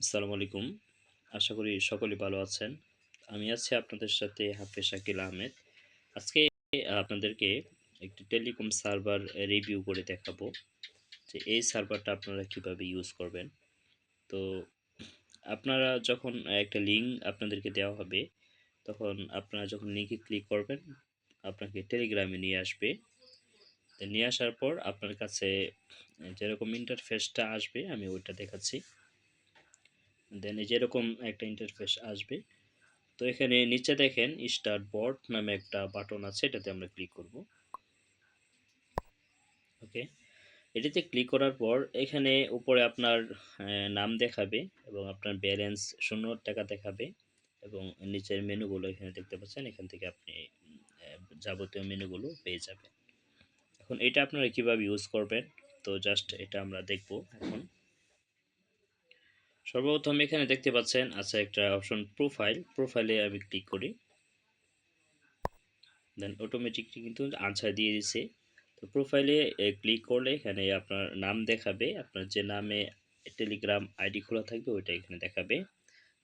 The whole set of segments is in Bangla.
আসসালামু আলাইকুম। আশা করি সকলেই ভালো আছেন। আমি আছি আপনাদের সাথে হাফেজ শাকিল আহমেদ। আজকে আপনাদেরকে একটি টেলিকম সার্ভার রিভিউ করে দেখাবো যে এই সার্ভারটা আপনারা কিভাবে ইউজ করবেন। তো আপনারা যখন একটা লিঙ্ক আপনাদেরকে দেওয়া হবে, তখন আপনারা যখন লিঙ্কে ক্লিক করবেন, আপনাকে টেলিগ্রামে নিয়ে আসবে। তো নিয়ে আসার পর আপনার কাছে যেরকম ইন্টারফেসটা আসবে আমি ওইটা দেখাচ্ছি। দেন এই যেরকম একটা ইন্টারফেস আসবে। তো এখানে নিচে দেখেন স্টার্ট বট নামে একটা বাটন আছে, এটাতে আমরা ক্লিক করব। ওকে, এটাতে ক্লিক করার পর এখানে উপরে আপনার নাম দেখাবে এবং আপনার ব্যালেন্স 0 টাকা দেখাবে এবং নিচের মেনুগুলো এখানে দেখতে পাচ্ছেন, এখান থেকে আপনি যাবতীয় মেনুগুলো পেয়ে যাবেন। এখন এটা আপনারা কিভাবে ইউজ করবেন, তো জাস্ট এটা আমরা দেখব এখন। সর্বপ্রথম এখানে দেখতে পাচ্ছেন আছে একটা অপশন প্রোফাইলে আমি ক্লিক করি। দেন অটোমেটিকলি কিন্তু আনসার দিয়ে দিছে। তো প্রোফাইলে ক্লিক করলে এখানে আপনার নাম দেখাবে, আপনার যে নামে টেলিগ্রাম আইডি খোলা থাকবে ওইটা এখানে দেখাবে।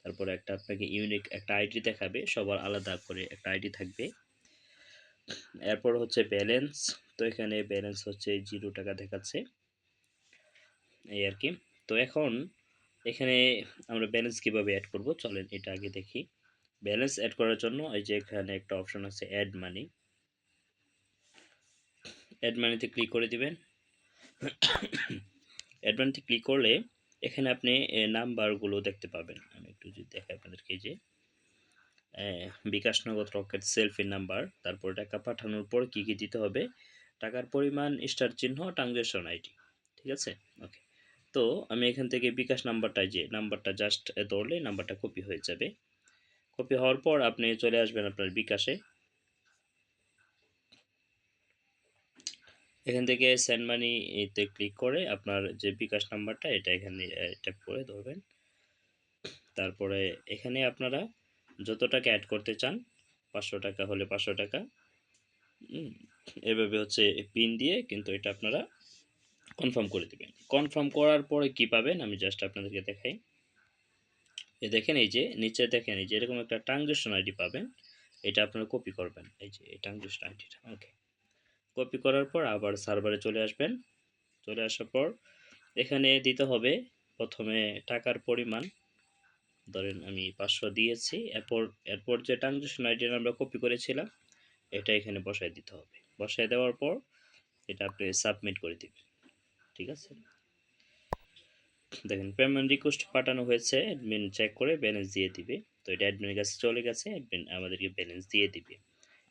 তারপরে একটা আপনাকে ইউনিক একটা আইডি দেখাবে, সবার আলাদা করে একটা আইডি থাকবে। এরপর হচ্ছে ব্যালেন্স, তো এখানে ব্যালেন্স হচ্ছে 0 টাকা দেখাচ্ছে, এই আর কি। তো এখন এখানে আমরা ব্যালেন্স কিভাবে অ্যাড করব চলেন এটা আগে দেখি। ব্যালেন্স অ্যাড করার জন্য এই যে এখানে একটা অপশন আছে অ্যাড মানি, অ্যাড মানিতে ক্লিক করে দিবেন। অ্যাডভান্সে ক্লিক করলে এখানে আপনি নাম্বারগুলো দেখতে পাবেন। আমি একটু যদি দেখাই আপনাদেরকে, যে বিকাশ নগদ রকেট সেলফি নাম্বার, তারপর টাকা পাঠানোর পর কি কি দিতে হবে, টাকার পরিমাণ, স্টার চিহ্ন, ট্রানজ্যাকশন আইডি। ঠিক আছে, ওকে। তো আমি এখান থেকে বিকাশ নাম্বারটা, যে নাম্বারটা জাস্ট ধরলে নাম্বারটা কপি হয়ে যাবে। কপি হওয়ার পর আপনি চলে আসবেন আপনার বিকাশে। এখান থেকে সেন্ড মানি এতে ক্লিক করে আপনার যে বিকাশ নাম্বারটা এটা এখানে ট্যাপ করে ধরবেন। তারপরে এখানে আপনারা যত টাকা অ্যাড করতে চান, 500 টাকা হলে 500 টাকা, এভাবে হচ্ছে পিন দিয়ে কিন্তু এটা আপনারা কনফার্ম করে দেবেন। কনফার্ম করার পরে কি পাবেন আমি জাস্ট আপনাদেরকে দেখাই। দেখেন এই যে নিচে দেখেন এই যে এরকম একটা ট্রানজ্যাকশন আইডি পাবেন, এটা আপনারা কপি করবেন, এই যে এই ট্রানজ্যাকশন আইডিটা। ওকে, কপি করার পর আবার সার্ভারে চলে আসবেন। চলে আসার পর এখানে দিতে হবে প্রথমে টাকার পরিমাণ, ধরেন আমি 500 দিয়েছি। এরপর যে ট্রানজ্যাকশন আইডিটা আমরা কপি করেছিলাম এটা এখানে বসায় দিতে হবে। বসায় দেওয়ার পর এটা আপনি সাবমিট করে দিবেন। ঠিক আছে, দেখেন পেমেন্ট রিকোয়েস্ট পাঠানো হয়েছে, অ্যাডমিন চেক করে ব্যালেন্স দিয়ে দিবে। তো এটা অ্যাডমিনের কাছে চলে গেছে, অ্যাডমিন আমাদেরকে ব্যালেন্স দিয়ে দিবে।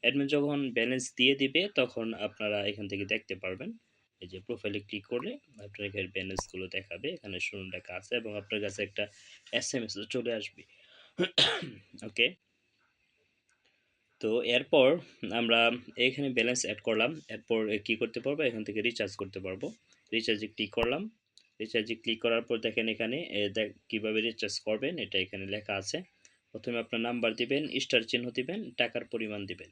অ্যাডমিন যখন ব্যালেন্স দিয়ে দিবে তখন আপনারা এখান থেকে দেখতে পারবেন, এই যে প্রোফাইলে ক্লিক করলে আপনার এখানে ব্যালেন্সগুলো দেখাবে, এখানে 0 টাকা আছে এবং আপনার কাছে একটা এসএমএস চলে আসবে। ওকে, তো এরপর আমরা এখানে ব্যালেন্স অ্যাড করলাম। এরপর কি করতে পারবো, এখান থেকে রিচার্জ করতে পারবো। রিচার্জে ক্লিক করলাম। রিচার্জে ক্লিক করার পর দেখেন এখানে কীভাবে রিচার্জ করবেন এটা এখানে লেখা আছে। প্রথমে আপনার নাম্বার দিবেন, স্টার চিহ্ন দিবেন, টাকার পরিমাণ দিবেন।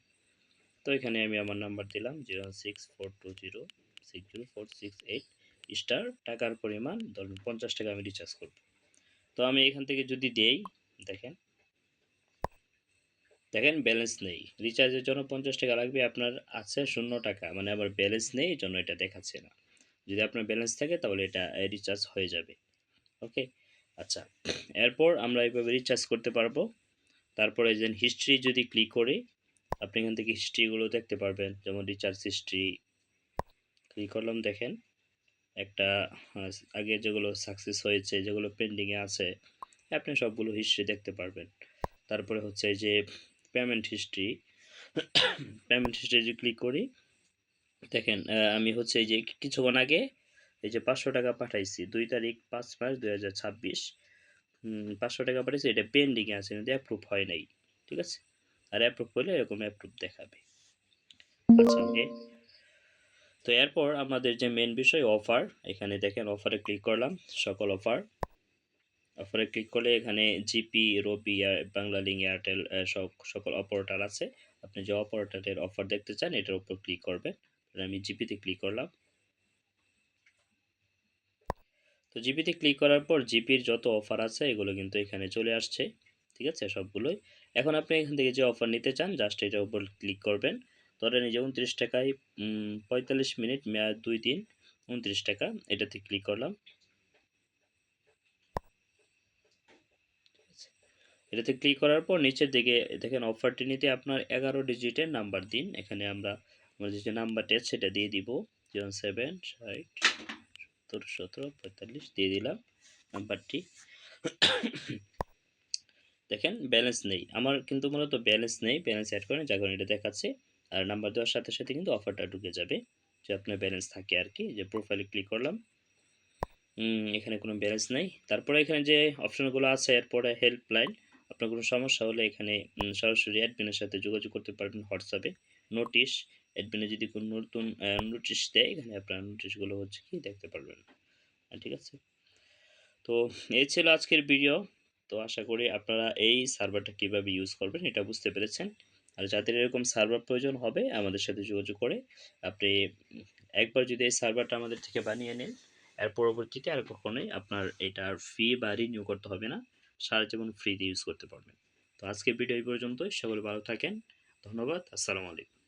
তো এখানে আমি আমার নাম্বার দিলাম 06420604668 স্টার, টাকার পরিমাণ ধরুন 50 টাকা আমি রিচার্জ করব। তো আমি এখান থেকে যদি দেই, দেখেন দেখেন ব্যালেন্স নেই, রিচার্জের জন্য 50 টাকা লাগবে, আপনার আছে 0 টাকা, মানে আবার ব্যালেন্স নেই এই জন্য এটা দেখাচ্ছে না। যদি আপনার ব্যালেন্স থাকে তাহলে এটা রিচার্জ হয়ে যাবে। ওকে, আচ্ছা। এরপর আমরা এইভাবে রিচার্জ করতে পারবো। তারপরে যে হিস্ট্রি যদি ক্লিক করি, আপনি এখান থেকে হিস্ট্রিগুলো দেখতে পারবেন, যেমন রিচার্জ হিস্ট্রি ক্লিক করলাম। দেখেন একটা আগে যেগুলো সাকসেস হয়েছে, যেগুলো পেন্ডিংয়ে আছে, আপনি সবগুলো হিস্ট্রি দেখতে পারবেন। তারপরে হচ্ছে এই যে পেমেন্ট হিস্ট্রি, পেমেন্ট হিস্ট্রি যদি ক্লিক করি, দেখেন আমি হচ্ছে এই যে কিছুক্ষণ আগে এই যে 500 টাকা পাঠাইছি 2 তারিখ 5 মাস 2026, 500 টাকা পাঠিয়েছি, এটা পেন্ডিংয়ে আছে কিন্তু অ্যাপ্রুভ হয় নাই। ঠিক আছে, আর অ্যাপ্রুভ হলে এরকম অ্যাপ্রুভ দেখাবে। আচ্ছা, ওকে। তো এরপর আমাদের যে মেন বিষয় অফার, এখানে দেখেন অফারে ক্লিক করলাম, সকল অফার। অফারে ক্লিক করলে এখানে জিপি, রবি, বাংলালিংক, এয়ারটেল সকল অপারেটর আছে। আপনি যে অপারেটরের অফার দেখতে চান এটার উপর ক্লিক করবেন। আমি জিপিতে ক্লিক করলাম। তো জিপিতে ক্লিক করার পর জিপির যত অফার আছে এগুলো কিন্তু এখানে চলে আসছে। ঠিক আছে? সবগুলোই। এখন আপনি এখান থেকে যে অফার নিতে চান জাস্ট এটার উপর ক্লিক করবেন। ধরেন এই যে ৳২৯ য় ৪৫ মিনিট মেয়াদ ২ দিন ৳২৯ এটাতে ক্লিক করলাম। এটাতে ক্লিক করার পর নিচের দিকে দেখেন অফারটি নিতে আপনার ১১ ডিজিটের নাম্বার দিন। এখানে আমরা আমাদের যে নাম্বারটি আছে সেটা দিয়ে দিব। 07 60 ৭০ ১৭ ৪৫ দিয়ে দিলাম নাম্বারটি। দেখেন ব্যালেন্স নেই। আমার কিন্তু মূলত ব্যালেন্স নেই। ব্যালেন্স এড করেন যার কারণে এটা দেখাচ্ছে। আর নাম্বার দেওয়ার সাথে, সাথে কিন্তু অফারটা ঢুকে যাবে। যে আপনার ব্যালেন্স থাকে আরকি। যে প্রোফাইলে ক্লিক করলাম। এখানে কোনো ব্যালেন্স নাই। তারপরে এখানে যে অপশনগুলো আছে এরপরে হেল্পলাইন। আপনার কোনো সমস্যা হলে এখানে সরাসরি অ্যাডমিনের সাথে যোগাযোগ করতে পারবেন হোয়াটসঅ্যাপে। নোটিশ, অ্যাডমিনে যদি কোনো নতুন নোটিশ দেয় এখানে আপনার নোটিশগুলো হচ্ছে কি দেখতে পারবেন। ঠিক আছে? তো এই ছিল আজকের ভিডিও। তো আশা করি আপনারা এই সার্ভারটা কিভাবে ইউজ করবেন এটা বুঝতে পেরেছেন। আর যাদের এরকম সার্ভার প্রয়োজন হবে আমাদের সাথে যোগাযোগ করে আপনি একবার যদি এই সার্ভারটা আমাদের থেকে বানিয়ে নেন, এর পরবর্তীতে আর কখনোই আপনার এটার ফি বা রিনিউ করতে হবে না। সারা জীবন ফ্রিতে ইউজ করতে পারবেন। তো আজকের ভিডিও এই পর্যন্তই। সকলে ভালো থাকেন। ধন্যবাদ। আসসালামু আলাইকুম।